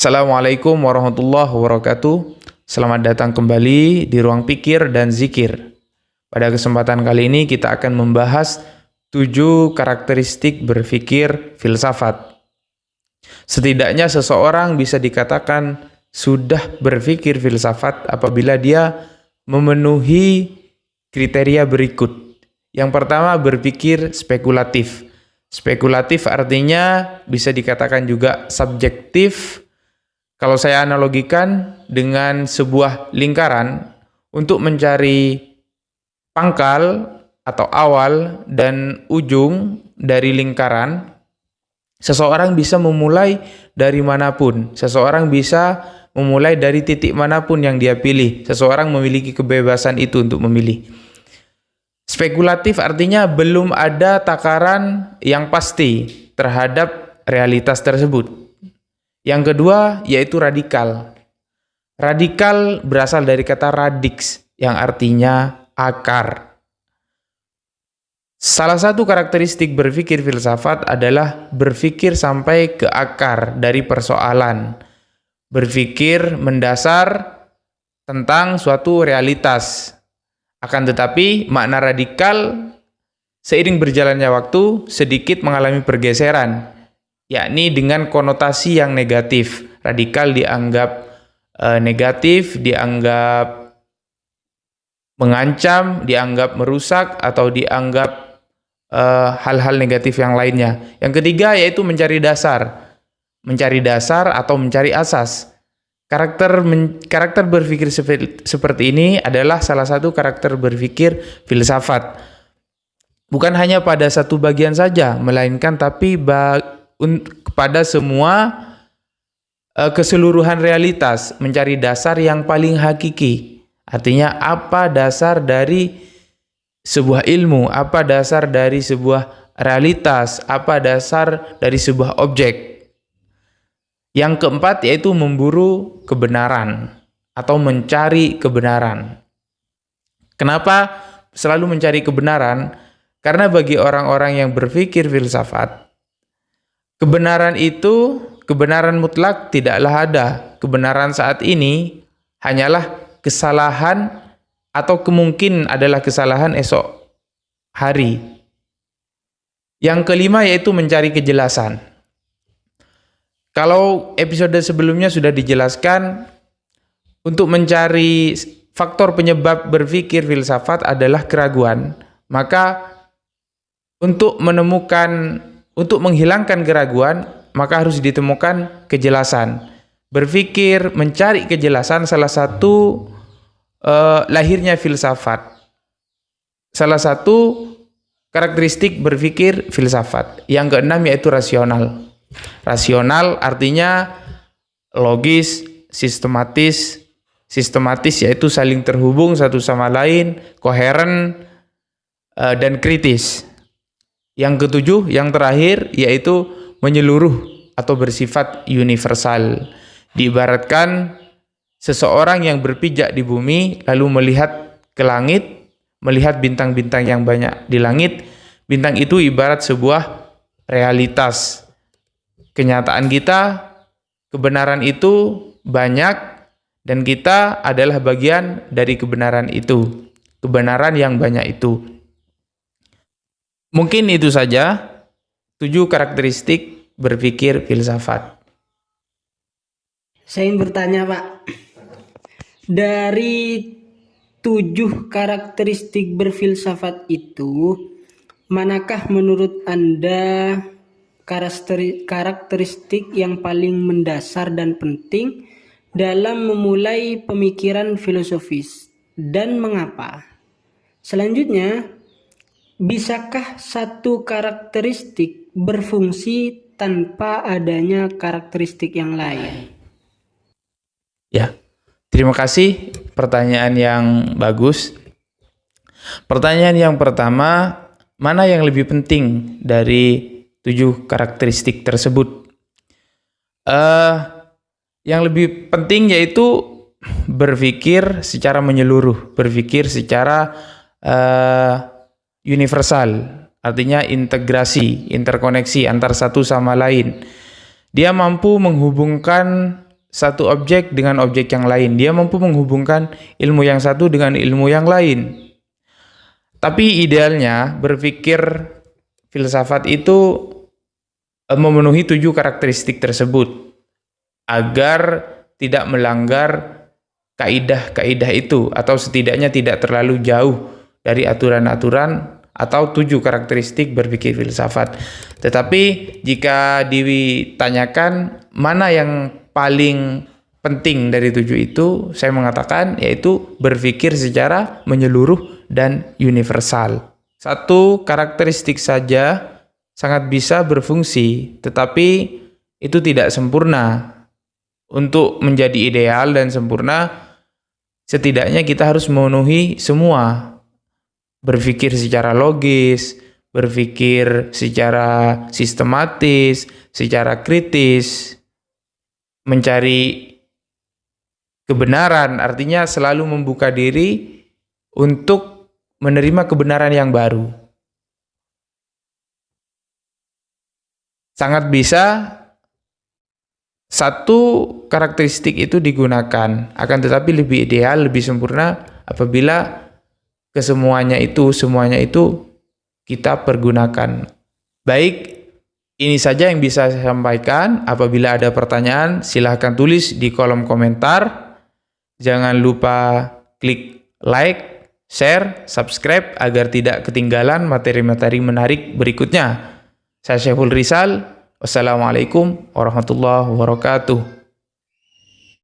Assalamualaikum warahmatullahi wabarakatuh. Selamat datang kembali di Ruang Pikir dan Zikir. Pada kesempatan kali ini kita akan membahas 7 karakteristik berpikir filsafat. Setidaknya seseorang bisa dikatakan sudah berpikir filsafat apabila dia memenuhi kriteria berikut. Yang pertama, berpikir spekulatif. Spekulatif artinya bisa dikatakan juga subjektif. Kalau saya analogikan dengan sebuah lingkaran, untuk mencari pangkal atau awal dan ujung dari lingkaran, seseorang bisa memulai dari manapun. Seseorang bisa memulai dari titik manapun yang dia pilih. Seseorang memiliki kebebasan itu untuk memilih. Spekulatif artinya belum ada takaran yang pasti terhadap realitas tersebut. Yang kedua yaitu radikal. Radikal berasal dari kata radix yang artinya akar. Salah satu karakteristik berpikir filsafat adalah berpikir sampai ke akar dari persoalan. Berpikir mendasar tentang suatu realitas. Akan tetapi makna radikal seiring berjalannya waktu sedikit mengalami pergeseran, yakni dengan konotasi yang negatif. Radikal dianggap negatif, dianggap mengancam, dianggap merusak, atau dianggap hal-hal negatif yang lainnya. Yang ketiga yaitu mencari dasar. Mencari dasar atau mencari asas. Karakter berpikir seperti ini adalah salah satu karakter berpikir filsafat. Bukan hanya pada satu bagian saja, melainkan tapi kepada semua keseluruhan realitas, mencari dasar yang paling hakiki. Artinya apa dasar dari sebuah ilmu, apa dasar dari sebuah realitas, apa dasar dari sebuah objek. Yang keempat yaitu memburu kebenaran atau mencari kebenaran. Kenapa selalu mencari kebenaran? Karena bagi orang-orang yang berpikir filsafat, kebenaran itu, kebenaran mutlak tidaklah ada. Kebenaran saat ini hanyalah kesalahan atau kemungkinan adalah kesalahan esok hari. Yang kelima yaitu mencari kejelasan. Kalau episode sebelumnya sudah dijelaskan, untuk mencari faktor penyebab berpikir filsafat adalah keraguan. Maka untuk menghilangkan keraguan, maka harus ditemukan kejelasan. Berpikir, mencari kejelasan salah satu lahirnya filsafat. Salah satu karakteristik berpikir filsafat. Yang keenam yaitu rasional. Rasional artinya logis, sistematis. Sistematis yaitu saling terhubung satu sama lain, koheren, dan kritis. Yang ketujuh, yang terakhir yaitu menyeluruh atau bersifat universal. Diibaratkan seseorang yang berpijak di bumi lalu melihat ke langit, melihat bintang-bintang yang banyak di langit. Bintang itu ibarat sebuah realitas. Kenyataan kita, kebenaran itu banyak dan kita adalah bagian dari kebenaran itu. Kebenaran yang banyak itu. Mungkin itu saja 7 karakteristik berpikir filsafat. Saya ingin bertanya, Pak. Dari 7 karakteristik berfilsafat itu, manakah menurut Anda karakteristik yang paling mendasar dan penting dalam memulai pemikiran filosofis, dan mengapa? Selanjutnya, bisakah satu karakteristik berfungsi tanpa adanya karakteristik yang lain? Ya, terima kasih. Pertanyaan yang bagus. Pertanyaan yang pertama, mana yang lebih penting dari 7 karakteristik tersebut? Yang lebih penting yaitu berpikir secara menyeluruh, berpikir secara universal, artinya integrasi, interkoneksi antar satu sama lain. Dia mampu menghubungkan satu objek dengan objek yang lain. Dia mampu menghubungkan ilmu yang satu dengan ilmu yang lain. Tapi idealnya berpikir filsafat itu memenuhi 7 karakteristik tersebut agar tidak melanggar kaidah-kaidah itu, atau setidaknya tidak terlalu jauh dari aturan-aturan atau 7 karakteristik berpikir filsafat. Tetapi jika ditanyakan mana yang paling penting dari 7 itu, saya mengatakan yaitu berpikir secara menyeluruh dan universal. Satu karakteristik saja sangat bisa berfungsi, tetapi itu tidak sempurna. Untuk menjadi ideal dan sempurna, setidaknya kita harus memenuhi semua. Berpikir secara logis, berpikir secara sistematis, secara kritis, mencari kebenaran, artinya selalu membuka diri untuk menerima kebenaran yang baru. Sangat bisa satu karakteristik itu digunakan, akan tetapi lebih ideal, lebih sempurna apabila semuanya itu kita pergunakan. Baik, ini saja yang bisa saya sampaikan. Apabila ada pertanyaan, silahkan tulis di kolom komentar. Jangan lupa klik like, share, subscribe agar tidak ketinggalan materi-materi menarik berikutnya. Saya Syaiful Rizal. Wassalamualaikum warahmatullahi wabarakatuh.